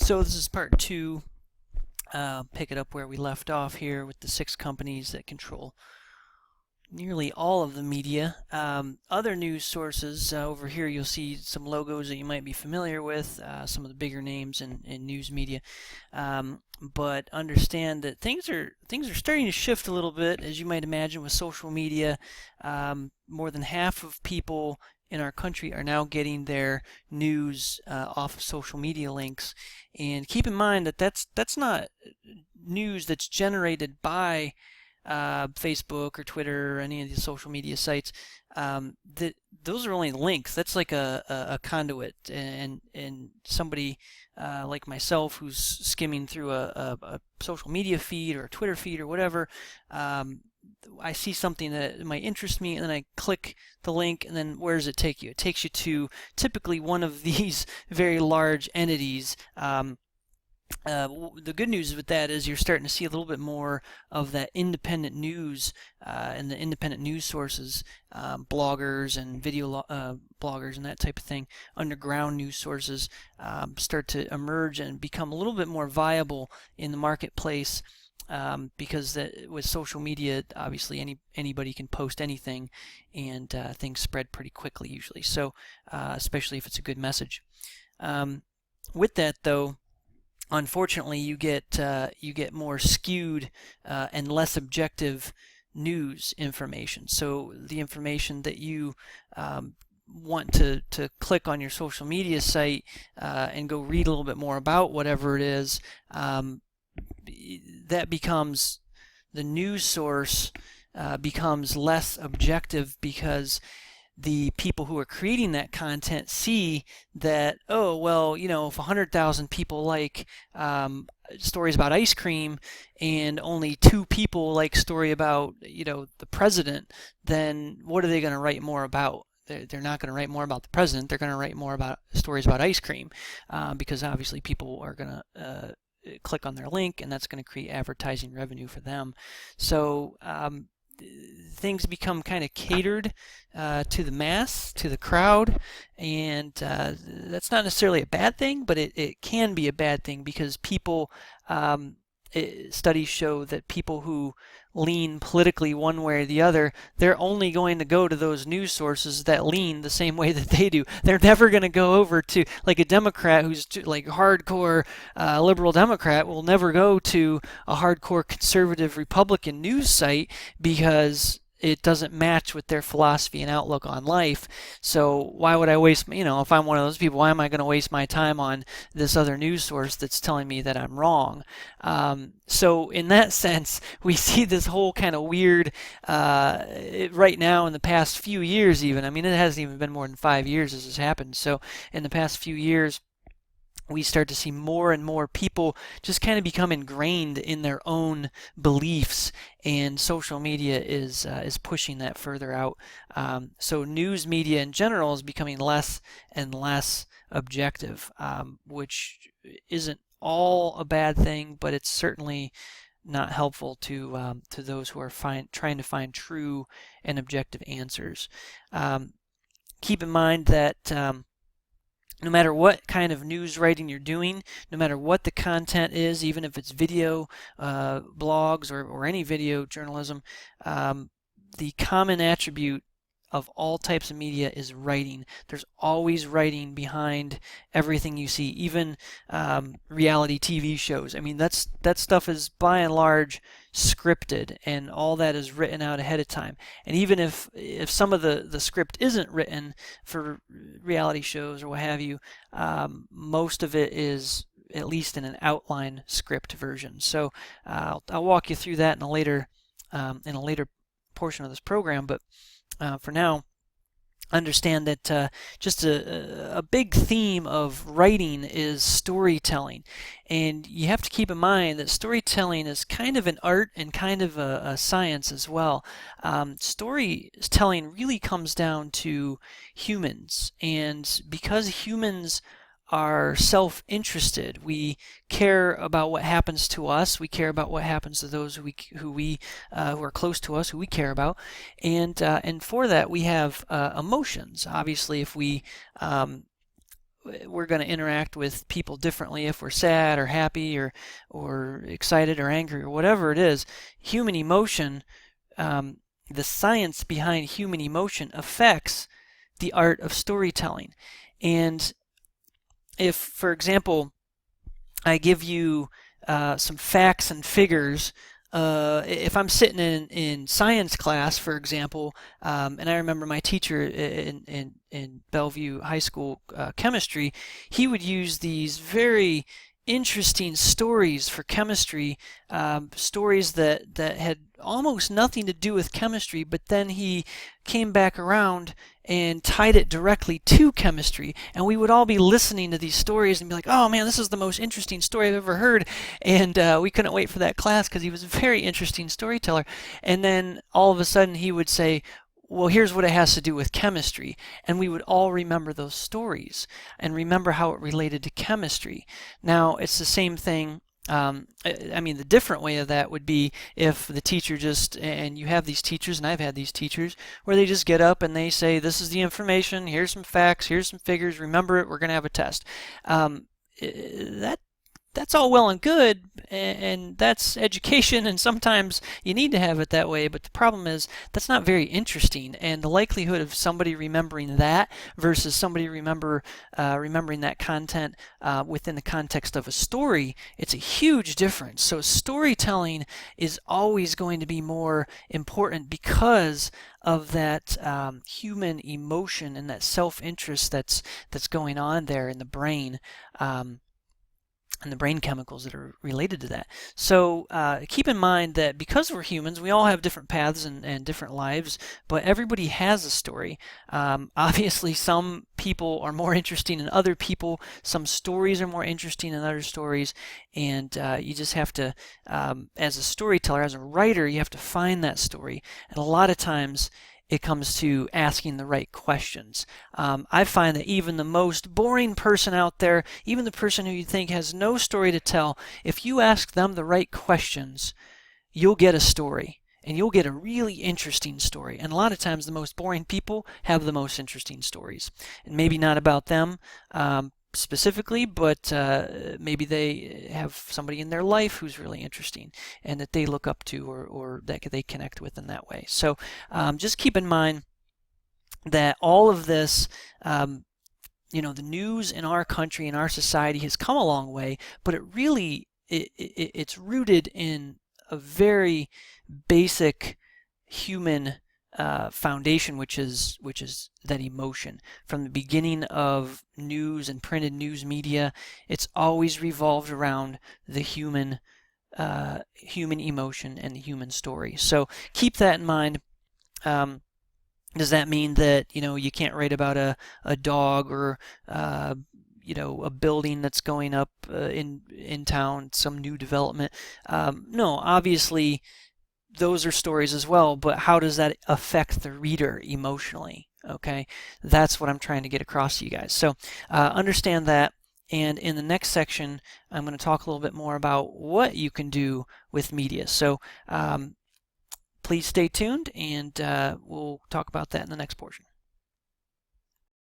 So this is part two. Pick it up where we left off here with the 6 companies that control nearly all of the media. Other news sources, over here you'll see some logos that you might be familiar with, some of the bigger names in news media. But understand that things are starting to shift a little bit, as you might imagine, with social media. More than half of people in our country are now getting their news off of social media links. And keep in mind that that's not news that's generated by Facebook or Twitter or any of these social media sites. That those are only links. That's like a conduit, and somebody like myself who's skimming through a social media feed or a Twitter feed or whatever. I see something that might interest me, and then I click the link, and then where does it take you? It takes you to typically one of these very large entities. The good news with that is you're starting to see a little bit more of that independent news and the independent news sources, bloggers and video bloggers and that type of thing, underground news sources start to emerge and become a little bit more viable in the marketplace. Because with social media, obviously anybody can post anything, and things spread pretty quickly usually. So, especially if it's a good message. With that, though, unfortunately, you get more skewed and less objective news information. So the information that you want to click on your social media site and go read a little bit more about whatever it is, that becomes the news source becomes less objective because the people who are creating that content see that, oh, well, if 100,000 people like stories about ice cream and only 2 people like story about, the president, then what are they going to write more about? They're not going to write more about the president. They're going to write more about stories about ice cream because obviously people are going to click on their link, and that's going to create advertising revenue for them. So things become kind of catered to the mass, to the crowd, and that's not necessarily a bad thing, but it can be a bad thing because people, studies show that people who lean politically one way or the other, they're only going to go to those news sources that lean the same way that they do. They're never going to go over to, like, a Democrat who's like hardcore liberal Democrat will never go to a hardcore conservative Republican news site because it doesn't match with their philosophy and outlook on life. So why would I waste, if I'm one of those people, why am I going to waste my time on this other news source that's telling me that I'm wrong? So in that sense, we see this whole kind of weird, right now in the past few years even, I mean, it hasn't even been more than 5 years as this happened. So in the past few years, we start to see more and more people just kind of become ingrained in their own beliefs, and social media is pushing that further out. So news media in general is becoming less and less objective, which isn't all a bad thing, but it's certainly not helpful to those who are trying to find true and objective answers. Keep in mind that no matter what kind of news writing you're doing, no matter what the content is, even if it's video, blogs, or any video journalism, the common attribute of all types of media is writing. There's always writing behind everything you see, even reality TV shows. I mean, that stuff is by and large scripted, and all that is written out ahead of time. And even if some of the script isn't written for reality shows or what have you, most of it is at least in an outline script version. So I'll walk you through that in a later portion of this program, but for now, understand that just a big theme of writing is storytelling. And you have to keep in mind that storytelling is kind of an art and kind of a science as well. Storytelling really comes down to humans. And because humans are self-interested, we care about what happens to us. We care about what happens to those who are close to us, who we care about, and for that we have emotions. Obviously, if we we're going to interact with people differently if we're sad or happy or excited or angry or whatever it is. Human emotion, the science behind human emotion affects the art of storytelling. And if, for example, I give you some facts and figures, if I'm sitting in science class, for example, and I remember my teacher in Bellevue High School chemistry, he would use these very interesting stories for chemistry, stories that had almost nothing to do with chemistry, but then he came back around and tied it directly to chemistry, and we would all be listening to these stories and be like, oh man, this is the most interesting story I've ever heard, and we couldn't wait for that class because he was a very interesting storyteller. And then all of a sudden he would say, well, here's what it has to do with chemistry, and we would all remember those stories and remember how it related to chemistry. Now, it's the same thing. I mean, the different way of that would be if the teacher just, and you have these teachers, and I've had these teachers, where they just get up and they say, this is the information, here's some facts, here's some figures, remember it, we're going to have a test. That's all well and good, and that's education, and sometimes you need to have it that way, but the problem is that's not very interesting, and the likelihood of somebody remembering that versus somebody remembering that content within the context of a story, it's a huge difference. So storytelling is always going to be more important because of that human emotion and that self-interest that's going on there in the brain. And the brain chemicals that are related to that. So keep in mind that because we're humans, we all have different paths and different lives, but everybody has a story. Obviously, some people are more interesting than other people. Some stories are more interesting than other stories, and you just have to, as a storyteller, as a writer, you have to find that story. And a lot of times, it comes to asking the right questions. I find that even the most boring person out there, even the person who you think has no story to tell, if you ask them the right questions, you'll get a story. And you'll get a really interesting story. And a lot of times the most boring people have the most interesting stories. And maybe not about them specifically, but maybe they have somebody in their life who's really interesting and that they look up to or that they connect with in that way. So just keep in mind that all of this, the news in our country and our society has come a long way, but it's rooted in a very basic human foundation, which is that emotion. From the beginning of news and printed news media, it's always revolved around the human emotion and the human story. So keep that in mind. Does that mean that you can't write about a dog or a building that's going up in town, some new development? No, obviously those are stories as well, but how does that affect the reader emotionally? Okay, that's what I'm trying to get across to you guys. So understand that, and in the next section I'm going to talk a little bit more about what you can do with media. So please stay tuned, and we'll talk about that in the next portion.